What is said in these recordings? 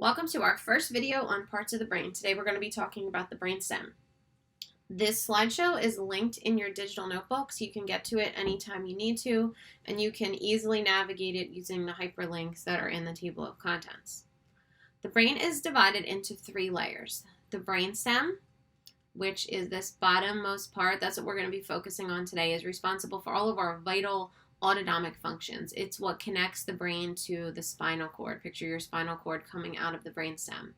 Welcome to our first video on parts of the brain. Today we're going to be talking about the brainstem. This slideshow is linked in your digital notebook, so you can get to it anytime you need to, and you can easily navigate it using the hyperlinks that are in the table of contents. The brain is divided into three layers. The brainstem, which is this bottommost part, that's what we're going to be focusing on today, is responsible for all of our vital autonomic functions. It's what connects the brain to the spinal cord. Picture your spinal cord coming out of the brainstem.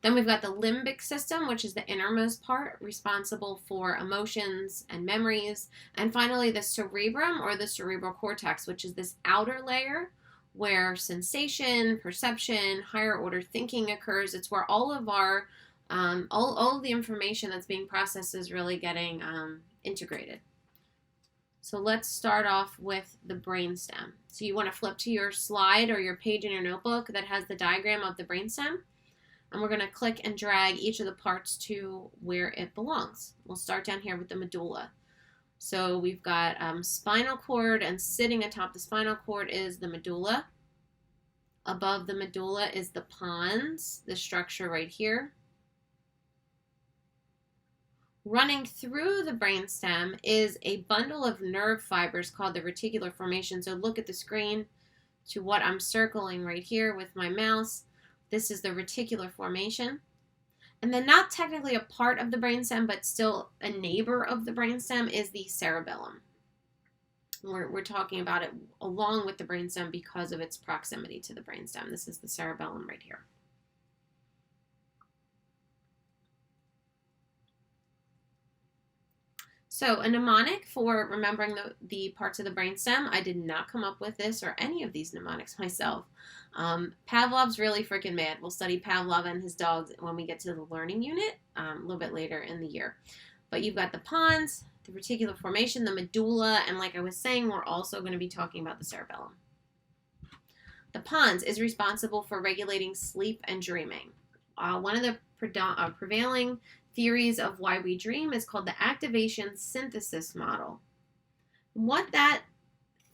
Then we've got the limbic system, which is the innermost part, responsible for emotions and memories. And finally, the cerebrum, or the cerebral cortex, which is this outer layer where sensation, perception, higher order thinking occurs. It's where all of our all of the information that's being processed is really getting integrated. So let's start off with the brainstem. So you want to flip to your slide or your page in your notebook that has the diagram of the brainstem. And we're going to click and drag each of the parts to where it belongs. We'll start down here with the medulla. So we've got spinal cord, and sitting atop the spinal cord is the medulla. Above the medulla is the pons, the structure right here. Running through the brainstem is a bundle of nerve fibers called the reticular formation. So look at the screen to what I'm circling right here with my mouse. This is the reticular formation. And then not technically a part of the brainstem, but still a neighbor of the brainstem is the cerebellum. We're talking about it along with the brainstem because of its proximity to the brainstem. This is the cerebellum right here. So a mnemonic for remembering the parts of the brainstem. I did not come up with this or any of these mnemonics myself. Pavlov's really freaking mad. We'll study Pavlov and his dogs when we get to the learning unit a little bit later in the year. But you've got the pons, the reticular formation, the medulla, and like I was saying, we're also going to be talking about the cerebellum. The pons is responsible for regulating sleep and dreaming. One of the prevailing theories of why we dream is called the activation synthesis model. What that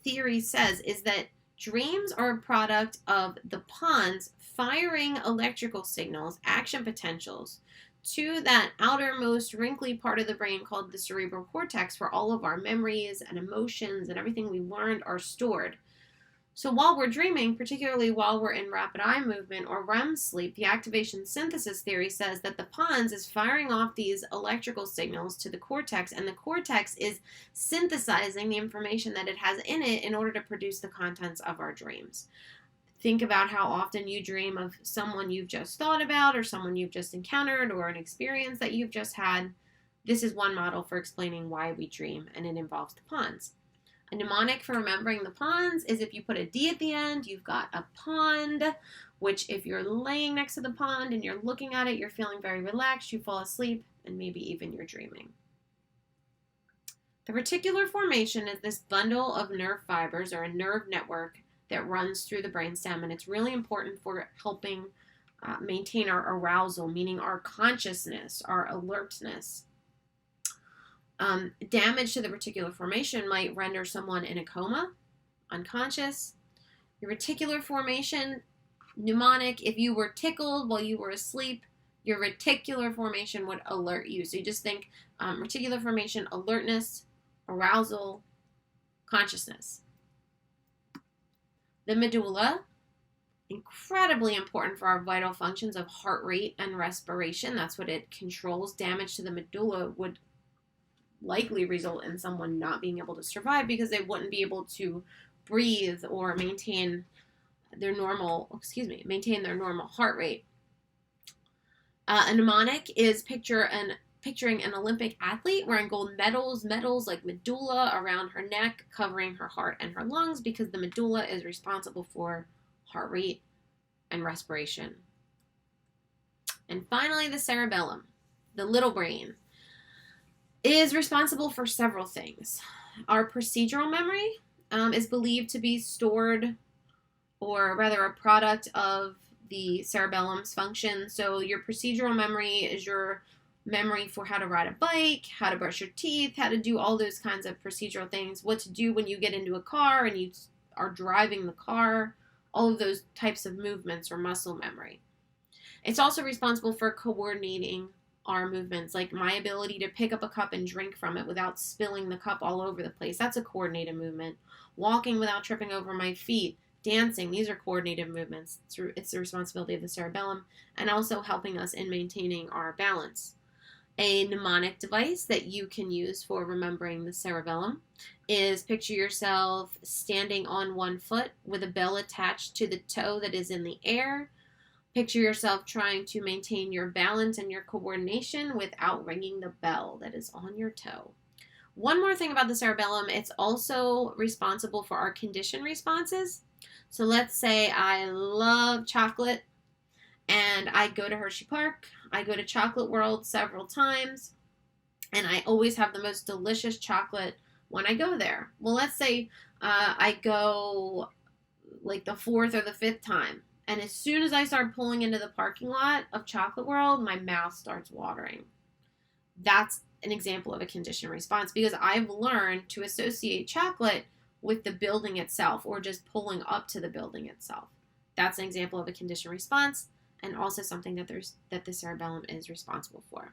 theory says is that dreams are a product of the pons firing electrical signals, action potentials, to that outermost wrinkly part of the brain called the cerebral cortex, where all of our memories and emotions and everything we learned are stored. So while we're dreaming, particularly while we're in rapid eye movement or REM sleep, the activation synthesis theory says that the pons is firing off these electrical signals to the cortex, and the cortex is synthesizing the information that it has in it in order to produce the contents of our dreams. Think about how often you dream of someone you've just thought about, or someone you've just encountered, or an experience that you've just had. This is one model for explaining why we dream, and it involves the pons. A mnemonic for remembering the pons is if you put a D at the end, you've got a pond, which if you're laying next to the pond and you're looking at it, you're feeling very relaxed, you fall asleep, and maybe even you're dreaming. The reticular formation is this bundle of nerve fibers, or a nerve network, that runs through the brainstem, and it's really important for helping maintain our arousal, meaning our consciousness, our alertness. Damage to the reticular formation might render someone in a coma, unconscious. The reticular formation mnemonic, if you were tickled while you were asleep, your reticular formation would alert you. So you just think reticular formation, alertness, arousal, consciousness. The medulla, incredibly important for our vital functions of heart rate and respiration. That's what it controls. Damage to the medulla would likely result in someone not being able to survive because they wouldn't be able to breathe or maintain their normal heart rate. A mnemonic is picturing an Olympic athlete wearing gold medals like medulla around her neck, covering her heart and her lungs, because the medulla is responsible for heart rate and respiration. And finally, the cerebellum, the little brain, is responsible for several things. Our procedural memory is believed to be stored, or rather a product of the cerebellum's function. So your procedural memory is your memory for how to ride a bike, how to brush your teeth, how to do all those kinds of procedural things, what to do when you get into a car and you are driving the car, all of those types of movements are muscle memory. It's also responsible for coordinating our movements, like my ability to pick up a cup and drink from it without spilling the cup all over the place. That's a coordinated movement. Walking without tripping over my feet, dancing, these are coordinated movements. It's the responsibility of the cerebellum, and also helping us in maintaining our balance. A mnemonic device that you can use for remembering the cerebellum is picture yourself standing on one foot with a bell attached to the toe that is in the air. Picture yourself trying to maintain your balance and your coordination without ringing the bell that is on your toe. One more thing about the cerebellum, it's also responsible for our condition responses. So let's say I love chocolate and I go to Hershey Park. I go to Chocolate World several times and I always have the most delicious chocolate when I go there. Well, let's say I go like the fourth or the fifth time. And as soon as I start pulling into the parking lot of Chocolate World, my mouth starts watering. That's an example of a conditioned response because I've learned to associate chocolate with the building itself or just pulling up to the building itself. That's an example of a conditioned response and also something that the cerebellum is responsible for.